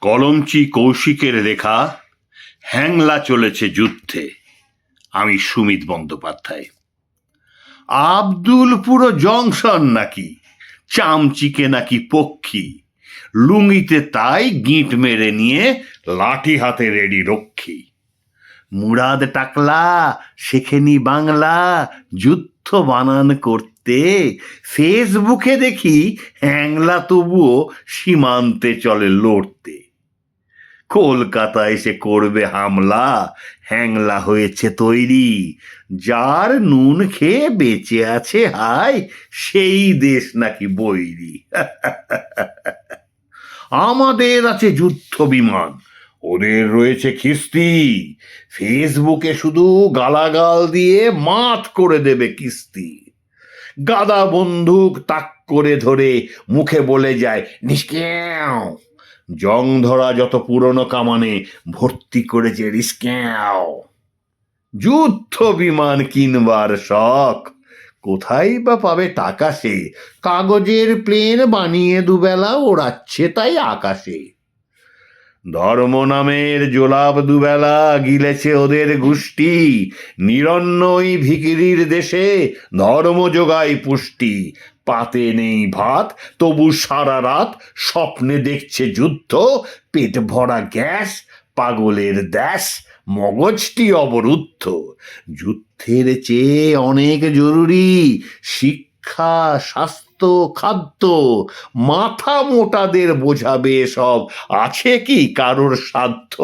কলমচি কৌশিকের লেখা হ্যাংলা চলেছে যুদ্ধে। আমি সুমিত বন্দ্যোপাধ্যায়। আব্দুল পুরো জংশন নাকি, চামচিকে নাকি পক্ষী, লুঙ্গিতে তাই গিঁট মেরে নিয়ে লাঠি হাতে রেডি রক্ষী। মুরাদ টাকলা শেখেনি বাংলা, যুদ্ধ বানান করতে ফেসবুকে দেখি হ্যাংলা তবুও সীমান্তে চলে লড়তে। কলকাতা এসে করবে হামলা, হ্যাংলা হয়েছে তৈরি, যার নুন খেয়ে বেঁচে আছে হায় সেই দেশ নাকি বৈরী। আমাদের আছে যুদ্ধ বিমান, ওদের রয়েছে খিস্তি, ফেসবুকে শুধু গালাগাল দিয়ে মাত করে দেবে কিস্তি। গাদা বন্দুক তাক করে ধরে মুখে বলে যায় নিষ্ক্যাও, জং ধরা যত পুরনো কামানে ভর্তি করেছে রিস্ক্যাও। যুদ্ধ বিমান কিনবার শখ, কোথায় বা পাবে টাকা সে, কাগজের প্লেন বানিয়ে দুবেলা ওড়াচ্ছে তাই আকাশে। ধর্ম নামের জোলাপ দুবেলা গিলেছে ওদের গোষ্ঠী, নিরন্নই ভিখিরির দেশে ধর্ম যোগায় পুষ্টি। পাতে নেই ভাত তবু সারা রাত স্বপ্নে দেখছে যুদ্ধ, পেট ভরা গ্যাস, পাগলের দেশ, মগজটি অবরুদ্ধ। যুদ্ধের চেয়ে অনেক জরুরি শিক্ষা, স্বাস্থ্য, খাদ্য। মাথা মোটাদের বোঝাবে সব, আছে কি কারোর সাধ্য?